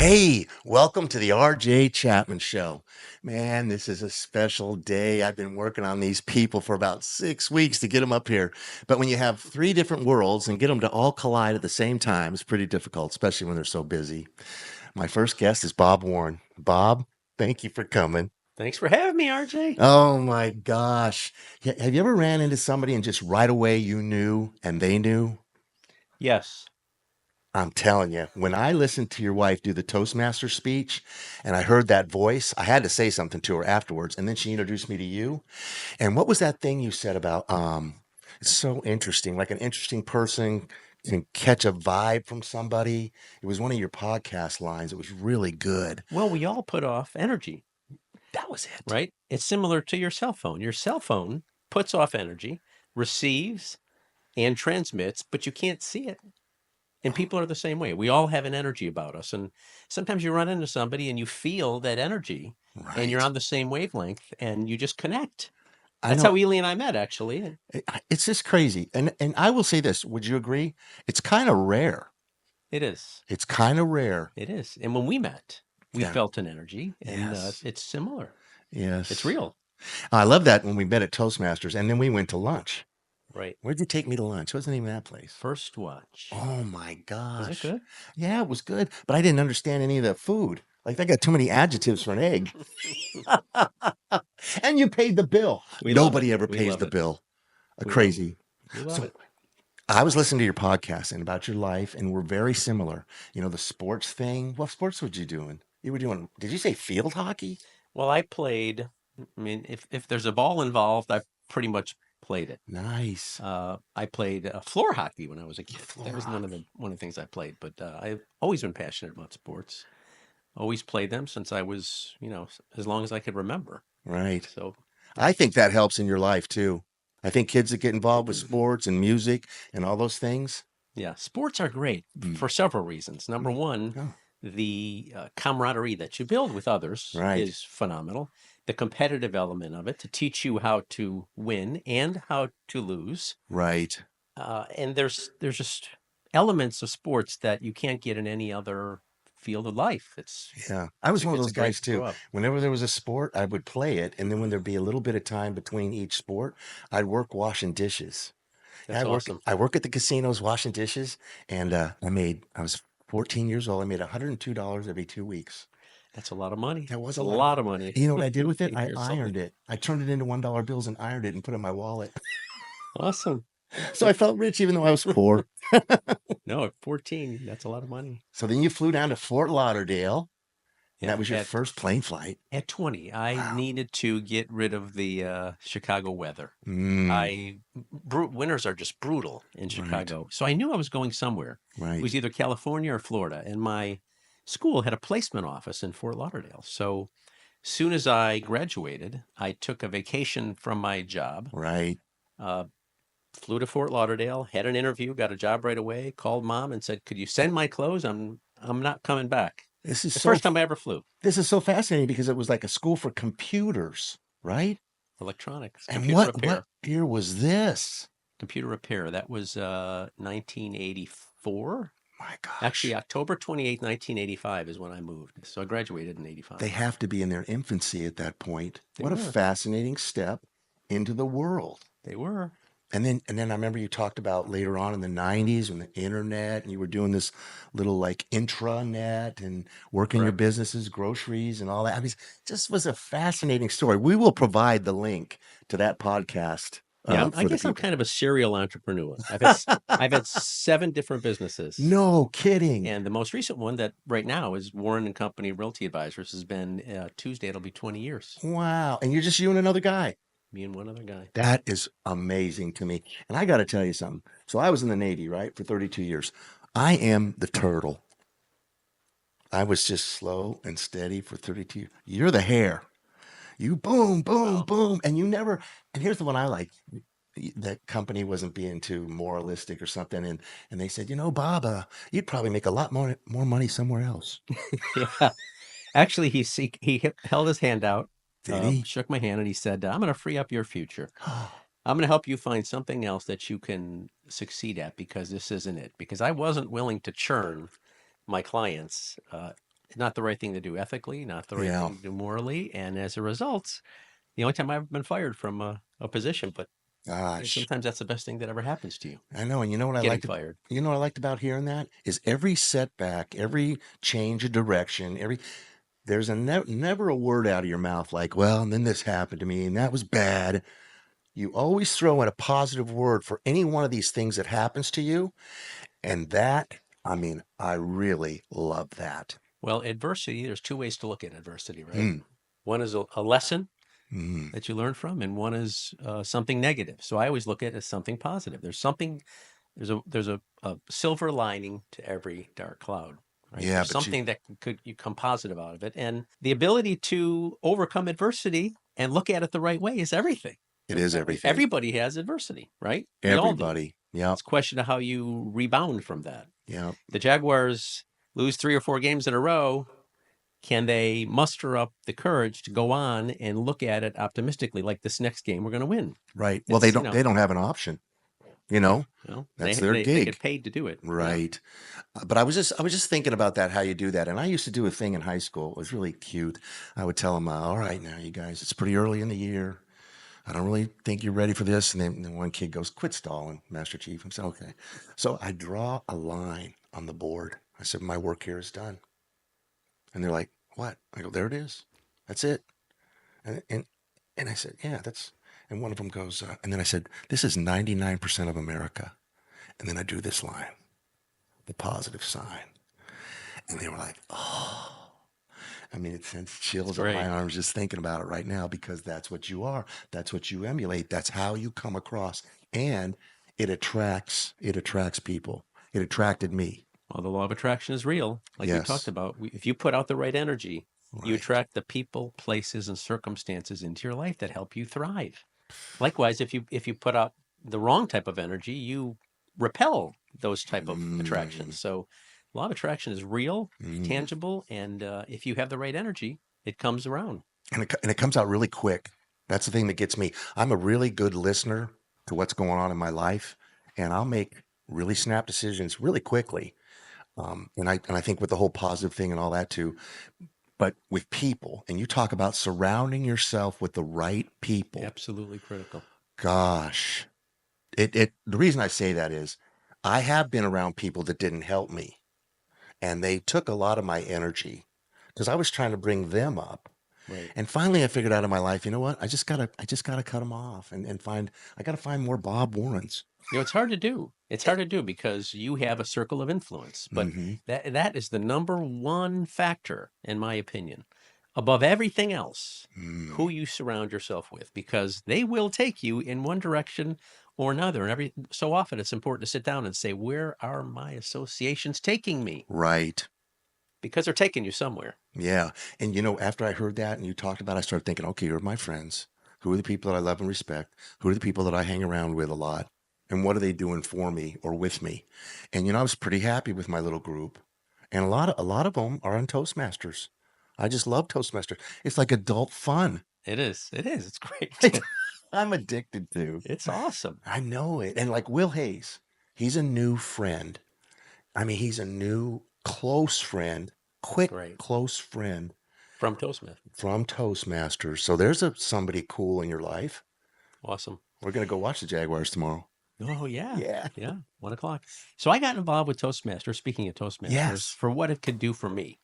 Hey, welcome to the RJ Chapman Show. Man, this is a special day. I've been working on these people for about 6 weeks to get them up here. But when you have three different worlds and get them to all collide at the same time, it's pretty difficult, especially when they're so busy. My first guest is Bob Warren. Bob, thank you for coming. Thanks for having me, RJ. Oh my gosh. Have you ever ran into somebody and just right away you knew and they knew? Yes. I'm telling you, when I listened to your wife do the Toastmaster speech and I heard that voice, I had to say something to her afterwards. And then she introduced me to you. And what was that thing you said about it's so interesting, like an interesting person can catch a vibe from somebody. It was one of your podcast lines. It was really good. Well, we all put off energy, That was it. right? It's similar to your cell phone. Your cell phone puts off energy, receives and transmits, but you can't see it. And people are the same way. We all have an energy about us. And sometimes you run into somebody and you feel that energy and you're Right. on the same wavelength and you just connect. I That's know how Ely and I met, actually. it's just crazy. And I will say this, would you agree? It's kind of rare. It is. It's kind of rare. It is. And when we met, we Yeah. felt an energy and Yes. it's similar. It's Yes. real. I love that when we met at Toastmasters and then we went to lunch. Right. Where'd you take me to lunch? What's the name of that place? First watch. Oh my Was it gosh. good? Yeah, it was good, but I didn't understand any of the food. Like, I got too many adjectives for an egg. And you paid the bill. We love it. Nobody ever We pays love the it. bill. We love it. Crazy. We love So it. I was listening to your podcast and about your life, and we're very similar. You know, the sports thing. What sports were you doing? You were doing, did you say field hockey? Well, I played. I mean, if there's a ball involved, I've pretty much played it. Nice. I played floor hockey when I was a kid. That Floor was one of hockey. the things I played. But I've always been passionate about sports. Always played them since I was, as long as I could remember. Right. So, I yeah. think that helps in your life too. I think kids that get involved with sports and music and all those things. Yeah, sports are great Mm. for several reasons. Number one, Oh, the camaraderie that you build with others right. is phenomenal. The competitive element of it to teach you how to win and how to lose. Right. And there's just elements of sports that you can't get in any other field of life. Yeah. I was one of It's those a great guys to grow too. up. Whenever there was a sport, I would play it. And then when there'd be a little bit of time between each sport, I'd work washing dishes. That's awesome. I work at the casinos washing dishes. And I was 14 years old. I made $102 every 2 weeks. That's a lot of money. That was It's a a lot of, lot of money. you know what I did with it? I You're ironed it. I turned it into $1 bills and ironed it and put it in my wallet. awesome. So I felt rich even though I was poor. No, at 14, that's a lot of money. So then you flew down to Fort Lauderdale. And that Yeah, was your first plane flight. at 20, I Wow. needed to get rid of the Chicago weather. Mm, Winters are just brutal in right. Chicago. So I knew I was going somewhere. It Right. was either California or Florida. And my school had a placement office in Fort Lauderdale. So soon as I graduated, I took a vacation from my job, Right. uh, flew to Fort Lauderdale, had an interview, got a job right away, called mom and said, "Could you send my clothes? I'm not coming back." This is The so first time I ever flew. this is so fascinating because it was like a school for computers, right? Electronics, And computer what repair. year was this? Computer repair. That was 1984. My Actually, gosh. October 28th, 1985 is when I moved. So I graduated in They 85. have to be in their infancy at that point. They What a were. fascinating step into the world. They were. And then I remember you talked about later on in the 90s when the internet and you were doing this little like intranet and working your Correct. businesses, groceries and all that. I mean, it just was a fascinating story. We will provide the link to that podcast Yeah, I for the guess I'm people. kind of a serial entrepreneur. I've had 7 different businesses. No kidding. And the most recent one that right now is Warren and Company Realty Advisors has been Tuesday. It'll be 20 years. Wow. And you're just you and another guy. Me and one other guy. That is amazing to me. And I got to tell you something. So I was in the Navy, right, for 32 years. I am the turtle. I was just slow and steady for 32 years. You're the hare. You boom, boom, Well, boom. And you never, and here's the one I like. That company wasn't being too moralistic or something. And they said, Bob, you'd probably make a lot more money somewhere else. yeah. Actually, he held his hand out, Did he? shook my hand, and he said, "I'm going to free up your future. I'm going to help you find something else that you can succeed at because this isn't it." Because I wasn't willing to churn my clients not the right thing to do ethically, not the right Yeah. thing to do morally. And as a result, the only time I've been fired from a position, but Gosh. sometimes that's the best thing that ever happens to you, I know. And getting fired. you know what I liked about hearing that is every setback, every change of direction, there's never a word out of your mouth like, well, and then this happened to me and that was bad. You always throw in a positive word for any one of these things that happens to you. And that, I mean, I really love that. Well, adversity, there's two ways to look at adversity, right? Mm, One is a lesson mm. that you learn from, and one is something negative. So I always look at it as something positive. There's a silver lining to every dark cloud, right? Yeah, There's but something that could you come positive out of it, and the ability to overcome adversity and look at it the right way is everything. it is everything. Everybody has adversity, right? We all do. Everybody. Yep. It's a question of how you rebound from that. Yep. The Jaguars lose 3 or 4 games in a row. Can they muster up the courage to go on and look at it optimistically, like this next game we're going to win? Right. Well, It's they don't have an option. You know, that's their they get gig. paid to do it. Yeah. Right. But I was just thinking about that, how you do that. And I used to do a thing in high school. It was really cute. I would tell them, all right, now you guys, it's pretty early in the year. I don't really think you're ready for this. And then one kid goes, quit stalling, Master Chief. I said, okay. So I draw a line on the board. I said, my work here is done. And they're like, what? I go, there it is. That's it. And, and, and I said, yeah, that's, and one of them goes, and then I said, this is 99% of America. And then I drew this line, the positive sign. And they were like, oh, I mean, it sends chills up my arms just thinking about it right now because that's what you are. That's what you emulate. That's how you come across. And it attracts people. It attracted me. Well, the law of attraction is real, like we talked Yes. about. If you put out the right energy, you Right. attract the people, places, and circumstances into your life that help you thrive. Likewise, if you put out the wrong type of energy, you repel those type of Mm, attractions. So, law of attraction is real, mm. tangible, and if you have the right energy, it comes around. And it comes out really quick. That's the thing that gets me. I'm a really good listener to what's going on in my life, and I'll make really snap decisions really quickly. And I think with the whole positive thing and all that too, but with people, and you talk about surrounding yourself with the right people. Absolutely critical. Gosh, the reason I say that is I have been around people that didn't help me, and they took a lot of my energy because I was trying to bring them up. Right. And finally, I figured out in my life, you know what? I just gotta cut them off and I gotta find more Bob Warrens. It's hard to do. It's hard to do because you have a circle of influence, but Mm-hmm. that is the number one factor, in my opinion, above everything else, Mm, who you surround yourself with, because they will take you in one direction or another. And every so often it's important to sit down and say, where are my associations taking me? right. Because they're taking you somewhere. Yeah. And you know, after I heard that and you talked about it, I started thinking, okay, you're my friends. Who are the people that I love and respect? Who are the people that I hang around with a lot? And what are they doing for me or with me? And you know, I was pretty happy with my little group. And a lot of them are on Toastmasters. I just love Toastmasters. It's like adult fun. It is. It is. It's great. I'm addicted to. It's awesome. I know it. And like Will Hayes, he's a new friend. I mean, he's a new close friend, quick, Right. close friend From Toastmasters. from Toastmasters. So there's somebody cool in your life. Awesome. We're gonna go watch the Jaguars tomorrow. Oh, yeah. Yeah. Yeah. 1 o'clock. So I got involved with Toastmasters, speaking of Toastmasters, Yes. for what it could do for me.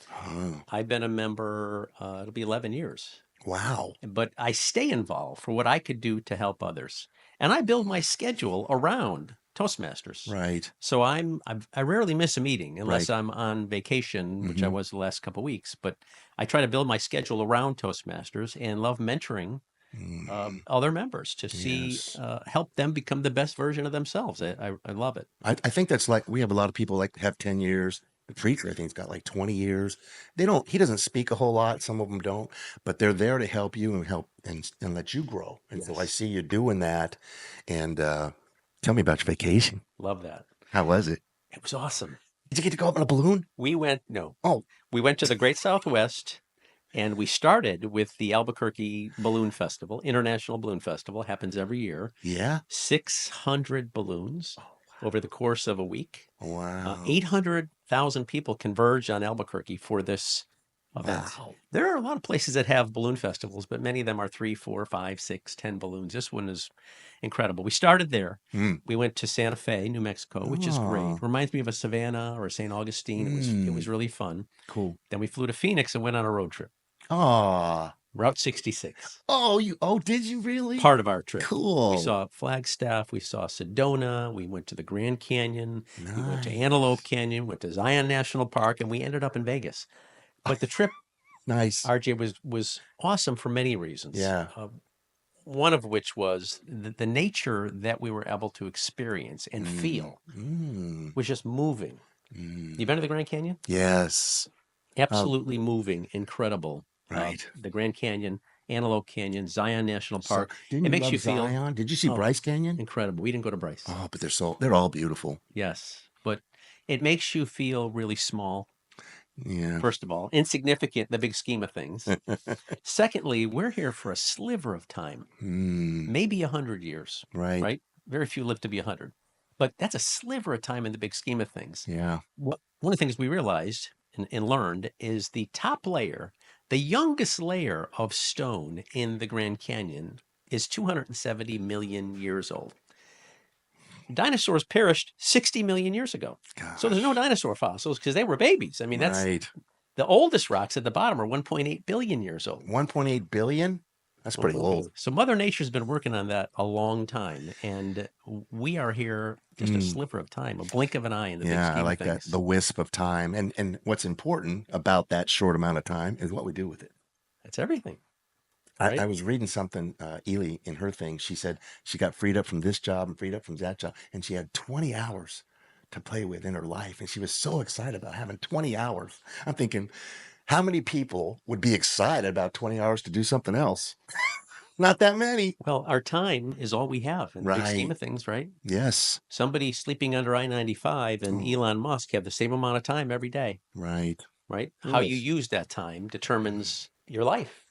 Oh, I've been a member, it'll be 11 years, wow. but I stay involved for what I could do to help others. And I build my schedule around Toastmasters. Right. So I rarely miss a meeting unless Right. I'm on vacation, which I Mm-hmm. was the last couple of weeks. But I try to build my schedule around Toastmasters and love mentoring Mm-hmm. other members to see Yes. help them become the best version of themselves. I love it. I think that's like we have a lot of people like have 10 years. The preacher, I think, has got like 20 years. He doesn't speak a whole lot. Some of them don't, but they're there to help you and help and let you grow. And so I Yes, see you doing that. And tell me about your vacation. love that. How was it? It was awesome. Did you get to go up in a balloon? No, Oh, we went to the Great Southwest. And we started with the Albuquerque Balloon Festival, International Balloon Festival, happens every year. yeah. 600 balloons. over the course of a week. Wow. 800,000 people converged on Albuquerque for this event. Wow. There are a lot of places that have balloon festivals, but many of them are 3, 4, 5, 6, 10 balloons. This one is incredible. We started there. Mm. We went to Santa Fe, New Mexico, which is great. Oh. Reminds me of a Savannah or a St. Augustine. It was really fun. Cool. Then we flew to Phoenix and went on a road trip. Oh. Route 66. Did you really? Part of our trip. We Cool. saw Flagstaff, we saw Sedona, we went to the Grand Canyon, we went to Nice. Antelope Canyon, went to Zion National Park, and we ended up in Vegas. But the trip, Nice. RJ, was awesome for many reasons. Yeah. One of which was the nature that we were able to experience and feel was just moving. You been to the Grand Canyon? Yes. Absolutely moving, incredible. Right. The Grand Canyon, Antelope Canyon, Zion National Park. Didn't It you makes love you feel Zion? Did you see Bryce Canyon? incredible. We didn't go to Bryce. Oh, but they're all beautiful. Yes, but it makes you feel really small. Yeah. First of all, insignificant in the big scheme of things. Secondly, we're here for a sliver of time, maybe 100 years, Right. Very few live to be 100, but that's a sliver of time in the big scheme of things. Yeah. One of the things we realized and learned is the top layer, the youngest layer of stone in the Grand Canyon is 270 million years old. Dinosaurs perished 60 million years ago. So there's no dinosaur fossils because they were babies. I mean, that's Right. the oldest rocks at the bottom are 1.8 billion years old. 1.8 billion? That's pretty old. So Mother Nature's been working on that a long time, and we are here just a sliver of time, a blink of an eye in the big Yeah, I scheme like of things. that. The wisp of time. And what's important about that short amount of time is what we do with it. That's everything. I was reading something, Ely, in her thing. She said she got freed up from this job and freed up from that job, and she had 20 hours to play with in her life. And she was so excited about having 20 hours. I'm thinking, how many people would be excited about 20 hours to do something else? Not that many. Well, our time is all we have in the big scheme Right. of things, right? Yes. Somebody sleeping under I-95 and Elon Musk have the same amount of time every day, Right. right? How you Yes. use that time determines your life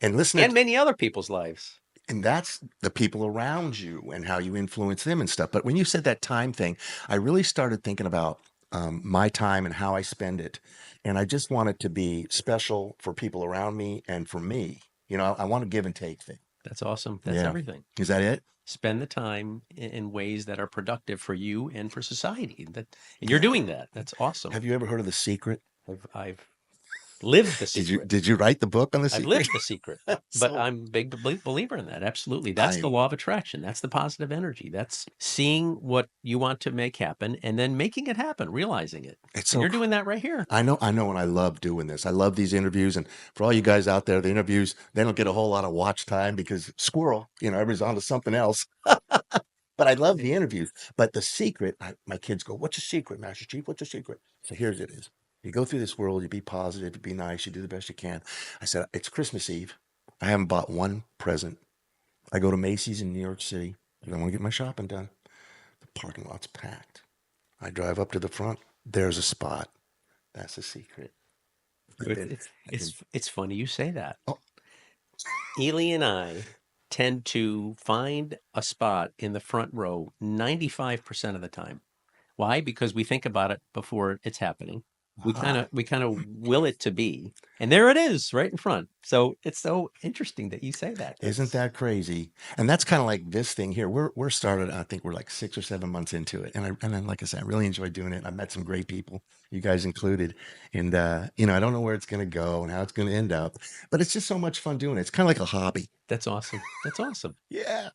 And listen, and many other people's lives. and that's the people around you and how you influence them and stuff. But when you said that time thing, I really started thinking about my time and how I spend it. And I just want it to be special for people around me and for me. You know, I want a give and take thing. That's awesome. That's Yeah. everything. Is that it? Spend the time in ways that are productive for you and for society. And you're doing that. That's awesome. Have you ever heard of The Secret? I've lived the secret. Did you write the book on The I've Secret? lived the secret, but So- I'm a big believer in that. Absolutely. That's the law of attraction. That's the positive energy. That's seeing what you want to make happen and then making it happen, realizing it. It's And so you're doing that right here. I know, and I love doing this. I love these interviews. And for all you guys out there, the interviews, they don't get a whole lot of watch time because squirrel, everybody's on to something else. But I love the interviews. But The Secret, my kids go, "What's your secret, Master Chief? What's your secret?" So here's it is. You go through this world, you be positive, you be nice, you do the best you can. I said, it's Christmas Eve. I haven't bought one present. I go to Macy's in New York City and I want to get my shopping done. The parking lot's packed. I drive up to the front. There's a spot. That's a secret. It's funny you say that. Oh. Ely and I tend to find a spot in the front row 95% of the time. Why? Because we think about it before it's happening. We kind of will it to be, and there it is, right in front. So it's so interesting that you say that. Isn't that crazy? And that's kind of like this thing here. We're started. I think we're like 6 or 7 months into it, and then, like I said, I really enjoy doing it. I met some great people, you guys included, and I don't know where it's going to go and how it's going to end up, but it's just so much fun doing it. It's kind of like a hobby. That's awesome. That's awesome. Yeah.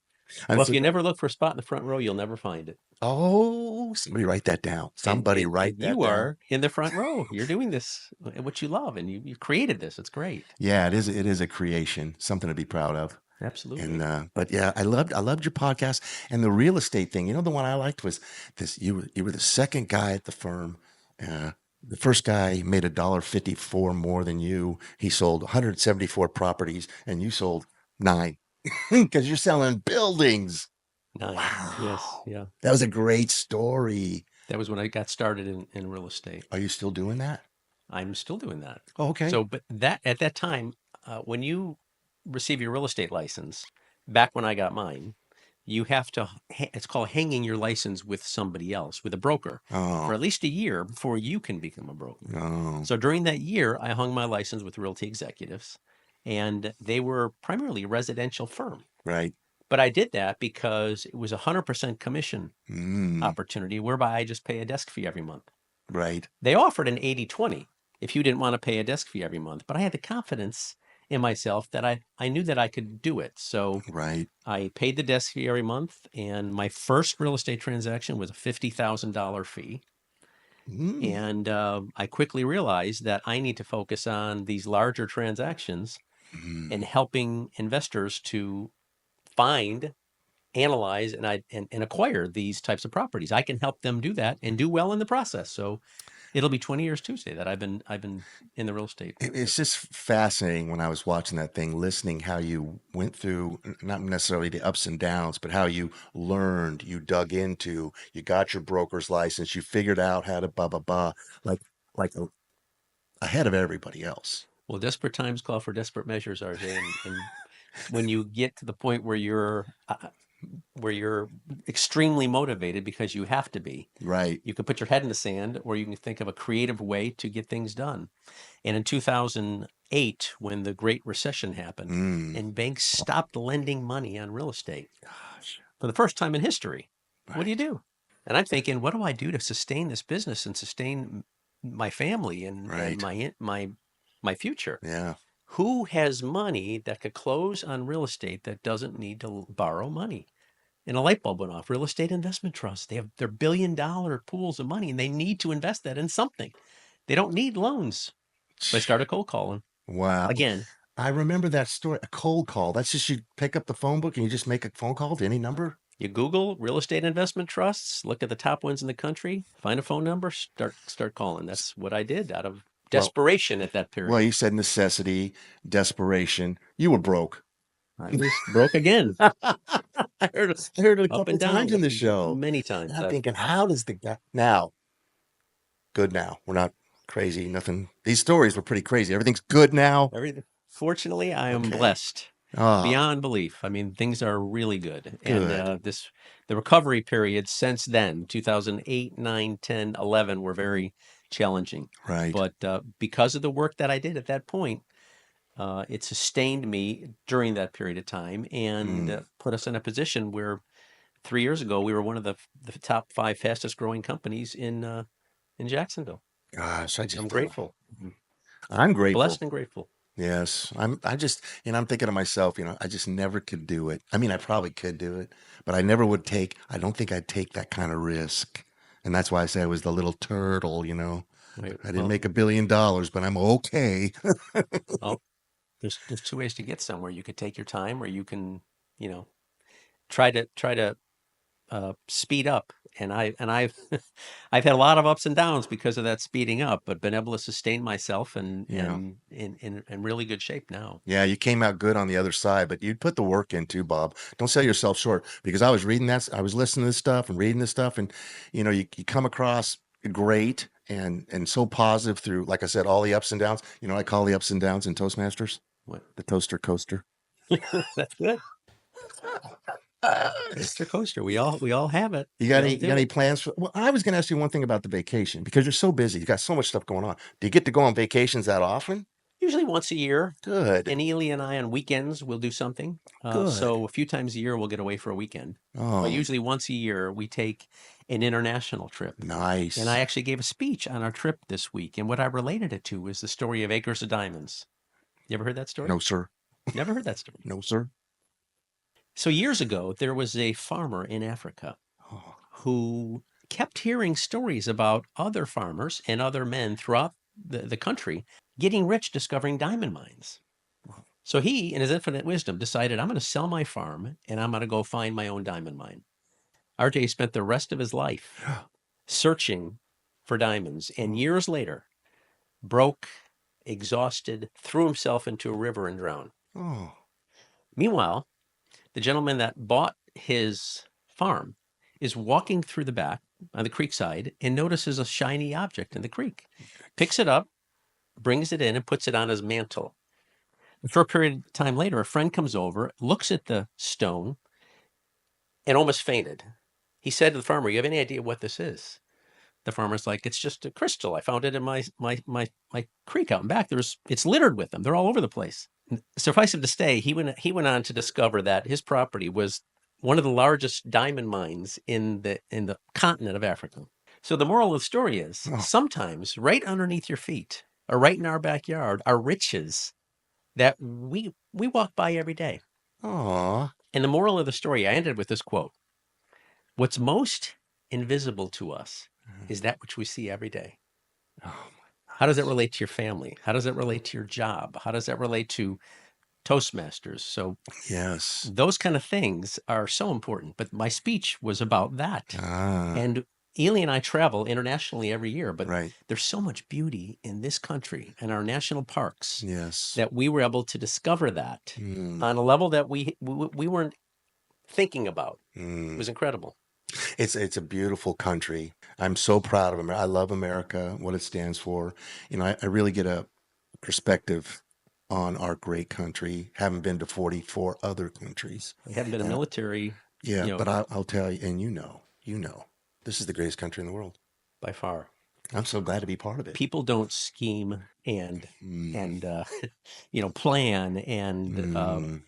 Well, if you never look for a spot in the front row, you'll never find it. Oh, somebody write that down. Somebody write that down. You are in the front row. You're doing this, what you love, and you created this. It's great. Yeah, it is a creation, something to be proud of. Absolutely. And but yeah, I loved your podcast and the real estate thing. The one I liked was this. You were the second guy at the firm. The first guy made $1.54 more than you. He sold 174 properties, and you sold 9 because you're selling buildings. 9. Wow. Yes. Yeah. That was a great story. That was when I got started in real estate. Are you still doing that? I'm still doing that. Oh, okay. So, but at that time, when you receive your real estate license, back when I got mine, you have to, it's called hanging your license with somebody else, with a broker, for Oh, at least a year before you can become a broker. oh, So during that year, I hung my license with Realty executives, and they were primarily a residential firm. right. But I did that because it was a 100% commission Mm, opportunity whereby I just pay a desk fee every month. right, They offered an 80/20 if you didn't want to pay a desk fee every month, but I had the confidence in myself that I knew that I could do it. So right. I paid the desk fee every month, and my first real estate transaction was a $50,000 fee. Mm, And I quickly realized that I need to focus on these larger transactions and mm. helping investors to find, analyze, and acquire these types of properties. I can help them do that and do well in the process. So it'll be 20 years Tuesday that I've been in the real estate. It's just fascinating when I was watching that thing, listening how you went through not necessarily the ups and downs, but how you learned, you dug into, you got your broker's license, you figured out how to blah blah blah, like like a- ahead of everybody else. Well, desperate times call for desperate measures, RJ, and when you get to the point where you're extremely motivated because you have to be, Right. you can put your head in the sand, or you can think of a creative way to get things done. And in 2008, when the Great Recession happened Mm, and banks stopped lending money on real estate gosh. for the first time in history, what do you Right. do? And I'm thinking, what do I do to sustain this business and sustain my family and Right. my future? Yeah. Who has money that could close on real estate that doesn't need to borrow money? And a light bulb went off. Real estate investment trusts. They have their $1 billion pools of money, and they need to invest that in something. They don't need loans. So I started cold calling Wow. again. I remember that story. A cold call. That's just you pick up the phone book and you just make a phone call to any number. You Google real estate investment trusts, look at the top ones in the country, find a phone number, start calling. That's what I did out of Well, desperation at that well, period. you said necessity, desperation. You were broke. I was broke again, I heard it a up couple and times down, in the show. many And times. I'm thinking, how does the guy now? Good now. We're not crazy. Nothing. These stories were pretty crazy. Everything's good now. Everything. Fortunately, I am Okay. blessed Ah, beyond belief. I mean, things are really good. And good. the recovery period since then, 2008, 9, 10, 11, were very challenging. Right. But because of the work that I did at that point, it sustained me during that period of time and Mm, put us in a position where 3 years ago we were one of the top five fastest growing companies in Jacksonville. gosh, I'm grateful, I'm grateful. blessed, and grateful. Yes. I just, I'm thinking to myself, I just never could do it. I mean, I probably could do it, but I never would I don't think I'd take that kind of risk. And that's why I say I was the little turtle. Right. I didn't make $1 billion, but I'm okay. Well, there's two ways to get somewhere. You could take your time, or you can, you know, try to speed up. And I've I've had a lot of ups and downs because of that speeding up, but been able to sustain myself and Yeah. in really good shape now. Yeah, you came out good on the other side, but you put the work in too, Bob. Don't sell yourself short because I was listening to this stuff and reading this stuff, and you come across great and so positive through, like I said, all the ups and downs. I call the ups and downs in Toastmasters What? the toaster coaster. That's good. Mr. Coaster. We all have it. You We got all any do it. plans for? Well, I was going to ask you one thing about the vacation because you're so busy. You got so much stuff going on. Do you get to go on vacations that often? Usually once a year. Good, And Ely and I on weekends will do something. good. So a few times a year we'll get away for a weekend. But Oh, usually once a year we take an international trip. And I nice. actually gave a speech on our trip this week. And what I related it to was the story of acres of diamonds. You ever heard that story? No, sir. Never heard that story. No, sir. So years ago, there was a farmer in Africa Oh, who kept hearing stories about other farmers and other men throughout the country getting rich discovering diamond mines. So he, in his infinite wisdom, decided, I'm going to sell my farm and I'm going to go find my own diamond mine. RJ spent the rest of his life searching for diamonds, and oh, years later, broke, exhausted, threw himself into a river and drowned. oh. Meanwhile, the gentleman that bought his farm is walking through the back on the creek side and notices a shiny object in the creek, picks it up, brings it in, and puts it on his mantle. A short period of time later, a friend comes over, looks at the stone, and almost fainted. He said to the farmer, "You have any idea what this is?" The farmer's like, "It's just a crystal. I found it in my creek out in back. It's littered with them. They're all over the place." Suffice it to say, he went on to discover that his property was one of the largest diamond mines in the continent of Africa. So the moral of the story is Oh, sometimes right underneath your feet or right in our backyard are riches that we walk by every day. aw. And the moral of the story, I ended with this quote: "What's most invisible to us is that which we see every day." Oh my How does it gosh. relate to your family? How does it relate to your job? How does that relate to Toastmasters? So Yes. those kind of things are so important. But my speech was about that. Ah, And Ely and I travel internationally every year, but right. there's so much beauty in this country and our national parks Yes. that we were able to discover that Mm, on a level that we weren't thinking about. It mm. was incredible. It's a beautiful country. I'm so proud of America. I love America, what it stands for. I really get a perspective on our great country, having been to 44 other countries. We haven't been a And military, yeah, you know, but I'll tell you, and this is the greatest country in the world. by far. I'm so glad to be part of it. People don't scheme Mm, and plan and mm,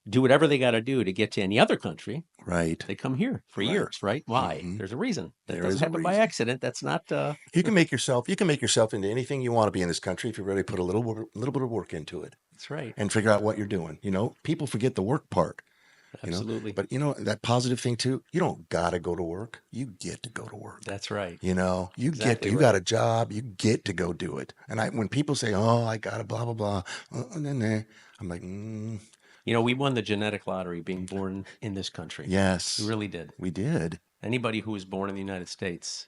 do whatever they got to do to get to any other country. right, They come here for right. years, right? Why? Hmm. There's a reason. That There doesn't is a happen by reason. accident. That's not. You can make yourself into anything you want to be in this country if you really put a little bit of work into it That's right. and figure out what you're doing. People forget the work part. Absolutely. But that positive thing too, you don't gotta go to work. You get to go to work. That's right. You Exactly got right. a job, you get to go do it. And when people say, "Oh, I got to blah blah blah," nah, nah, I'm like, We won the genetic lottery being born in this country. We yes, really did. we did. Anybody who was born in the United States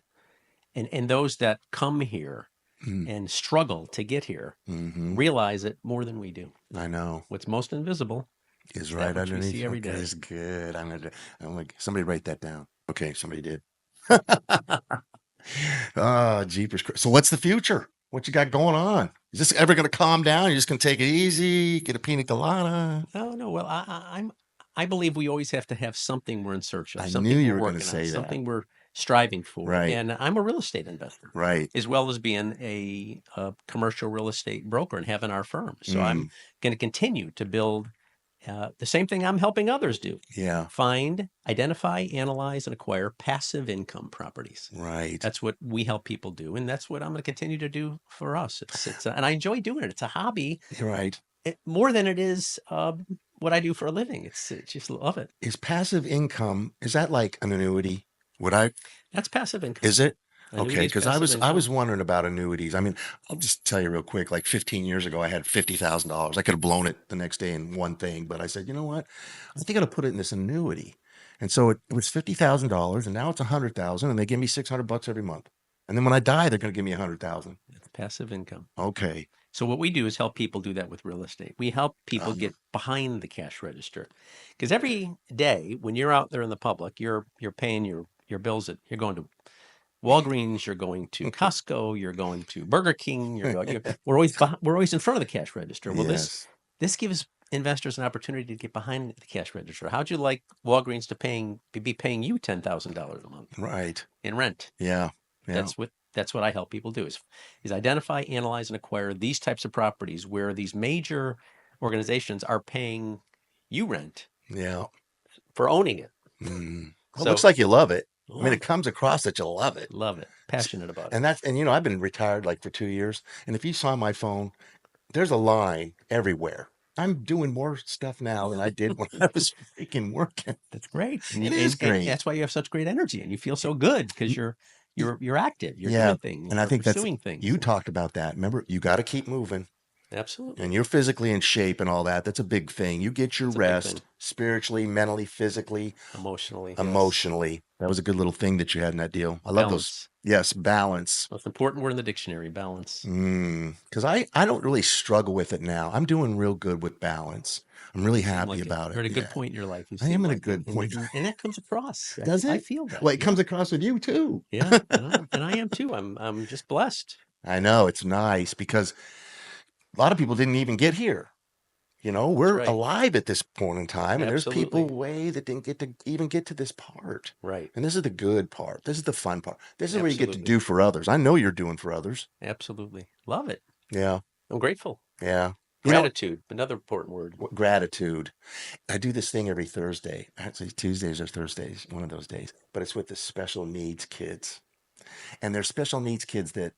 and those that come here Mm, and struggle to get here mm-hmm. realize it more than we do. I know. What's most invisible Is is that right which we see underneath. every Okay, day. it's good. I'm like, somebody write that down. Okay, somebody did. Ah, jeepers. So what's the future? What you got going on? Is this ever going to calm down? You're just going to take it easy, get a pina colada? Oh no, well, I believe we always have to have something we're in search of, I knew something you we're were going to working on, say that. something we're striving for. Right, And I'm a real estate investor, right. as well as being a commercial real estate broker and having our firm. So I'm Mm, going to continue to build the same thing I'm helping others do: yeah, find, identify, analyze, and acquire passive income properties. right. That's what we help people do, and that's what I'm going to continue to do for us. And I enjoy doing it. It's a hobby You're right. more than it is what I do for a living. It's just love it. Is passive income, is that like an annuity? Would I, That's passive income. is it? Okay, Annuities, because I passive was I income. was wondering about annuities. I mean, I'll just tell you real quick. Like 15 years ago, I had $50,000. I could have blown it the next day in one thing, but I said, you know what? I think I'll put it in this annuity. And so it was $50,000, and now it's 100,000, and they give me $600 every month. And then when I die, they're going to give me 100,000. That's passive income. Okay. So what we do is help people do that with real estate. We help people Uh, get behind the cash register, because every day when you're out there in the public, you're paying your bills. You're going to Walgreens, you're going to Costco, you're going to Burger King, we're always in front of the cash register. Well, this yes. this gives investors an opportunity to get behind the cash register. How'd you like Walgreens to be paying you $10,000 a month Right. in rent? Yeah. Yeah. That's what I help people do is identify, analyze, and acquire these types of properties where these major organizations are paying you rent Yeah. for owning it. Mm. Well, it looks So like you love it. I mean, love it comes across that you love it. love it, passionate about it. And I've been retired like for 2 years. And if you saw my phone, there's a line everywhere. I'm doing more stuff now than I did when I was freaking working. That's great, and, It you, is and great. that's why you have such great energy, and you feel so good because Y- you're y- you're you're active, you're Yeah. doing things, And I you're think pursuing things, you and talked about that. Remember, you got to keep moving absolutely, and you're physically in shape and all that. That's a big thing. You get your that's a big rest thing. spiritually, mentally, physically, Emotionally, yes, emotionally. That was a good little thing that you had in that deal. I love those. balance. Yes, balance. Most important word in the dictionary: balance. Because I don't really struggle with it now. I'm doing real good with balance. I'm really You seem happy like it. about it. You're at a good Yeah, point in your life. You I seem am in a like it, good and point. and that comes across. Does I it? feel that. Well, it Yeah, comes across with you too. yeah, and I am too. I'm just blessed. I know it's nice because a lot of people didn't even get here. That's We're right. alive at this point in time, and there's people Absolutely. way that didn't get to even get to this part. Right. And this is the good part. This is the fun part. This is where you get to Absolutely. do for others. I know you're doing for others. Absolutely. Love it. Yeah, I'm grateful. yeah. Gratitude, another important word. Gratitude. I do this thing every Thursday. Actually, Tuesdays or Thursdays, one of those days. But it's with the special needs kids. And there's special needs kids that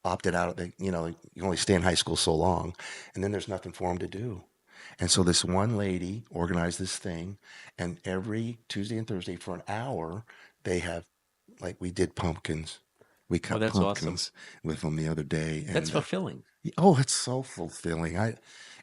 opted out. You only stay in high school so long, and then there's nothing for them to do. And so this one lady organized this thing, and every Tuesday and Thursday for an hour, they have, like, we did pumpkins. We Oh, cut that's awesome. pumpkins with them the other day, That's and fulfilling. oh, it's so fulfilling.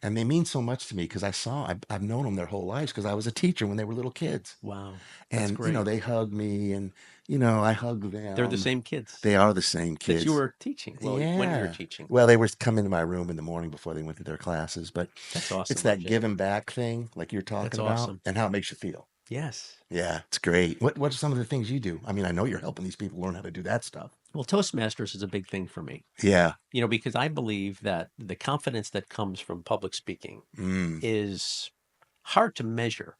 And they mean so much to me because I've known them their whole lives because I was a teacher when they were little kids. Wow. That's And, great. they hug me, and, I hug They're the them. same kids They are the same that you kids. were teaching. Well, when you were Yeah. teaching. Well, they were coming to my room in the morning before they went to their classes, but That's it's awesome, that RJ. give and back thing, like you're That's talking about, awesome. and how it makes you feel. Yes. Yeah, it's great. What are some of the things you do? I mean, I know you're helping these people learn how to do that stuff. Well, Toastmasters is a big thing for me, Yeah. because I believe that the confidence that comes from public speaking Mm. is hard to measure.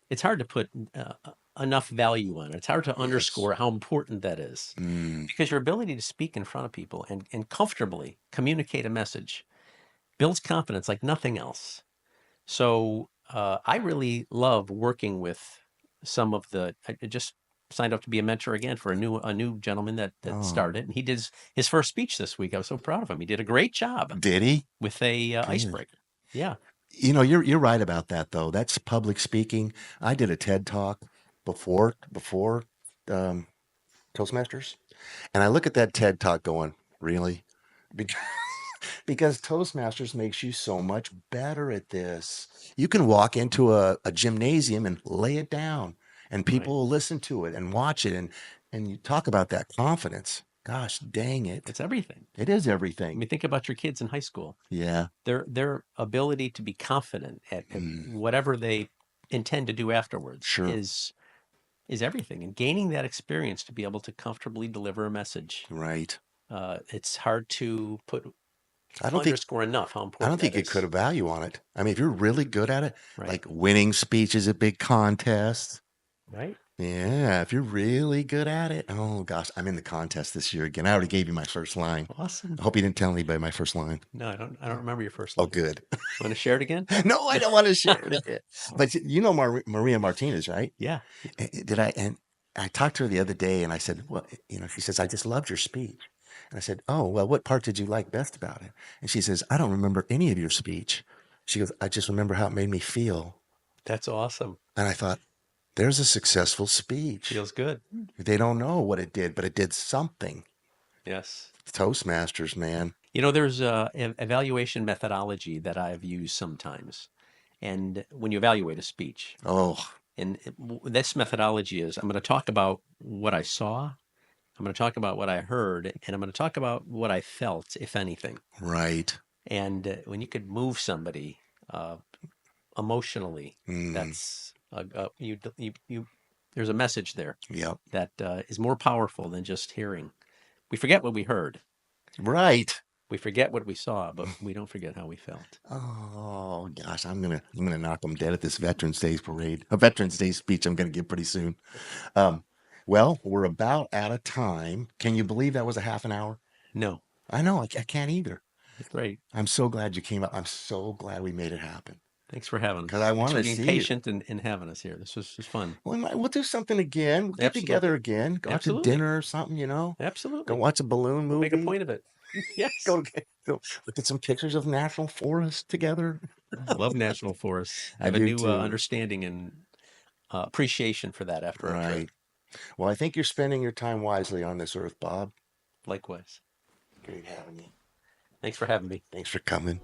It's hard to put enough value on it. It's hard to Yes. underscore how important that is Mm. because your ability to speak in front of people and comfortably communicate a message builds confidence like nothing else. So I really love working with some of the. I just signed up to be a mentor again for a new gentleman that Oh, started, and he did his first speech this week. I was so proud of him. He did a great job did he? with a Good. icebreaker. Yeah. You're right about that though. That's public speaking. I did a TED talk before um, Toastmasters, and I look at that TED talk going, really? Because, because Toastmasters makes you so much better at this. You can walk into a gymnasium and lay it down, and Right. people will listen to it and watch it, and you talk about that confidence. Gosh, dang it. It's everything. It is I everything. mean, think about your kids in high school. Yeah. Their ability to be confident at Mm, whatever they intend to do afterwards sure. is everything. And gaining that experience to be able to comfortably deliver a message, Right. it's hard to put I don't think underscore enough how I don't important think that you could is. have value on it. I mean, if you're really good at it, Right. like winning speeches at big contests. Right. Yeah, if you're really good at it. Oh gosh, I'm in the contest this year again. I already gave you my first line. Awesome. I hope you didn't tell anybody my first line. No, I don't remember your first Oh, line. good. Want to share it again? No, I don't want to share it again. But Maria Martinez, right? Yeah. Did I? And I talked to her the other day, and I said, "Well, she says I just loved your speech." And I said, "Oh, well, what part did you like best about it?" And she says, "I don't remember any of your speech." She goes, "I just remember how it made me feel." That's awesome. And I thought, there's a successful speech. Feels good. They don't know what it did, but it did something. Yes. Toastmasters, man. There's a evaluation methodology that I've used sometimes. And when you evaluate a speech, Oh, and this methodology is I'm going to talk about what I saw, I'm going to talk about what I heard, and I'm going to talk about what I felt, if anything. right. And when you could move somebody emotionally, Mm, that's there's a message there yep. that is more powerful than just hearing. We forget what we heard. Right. We forget what we saw, but we don't forget how we felt. Oh gosh, I'm gonna knock them dead at this Veterans Day parade. A Veterans Day speech I'm gonna give pretty soon. Um, well, we're about out of time. Can you believe that was a half an hour? No, I know, I can't either. it's great. I'm so glad you came up. I'm so glad we made it happen Thanks for having because us. I Thanks wanted for to being see you. patient and having us here. This was fun. We'll do something again. We'll get together Absolutely. again. Go out to Absolutely. dinner or something. Go Absolutely. watch a balloon We'll make a movie. point of it. Yes. Go look at some pictures of national forests together. Love national forests. I I have a do new too. understanding and appreciation for that after our trip. Right. Well, I think you're spending your time wisely on this earth, Bob. Likewise. Great having you. Thanks for having me. Thanks for coming.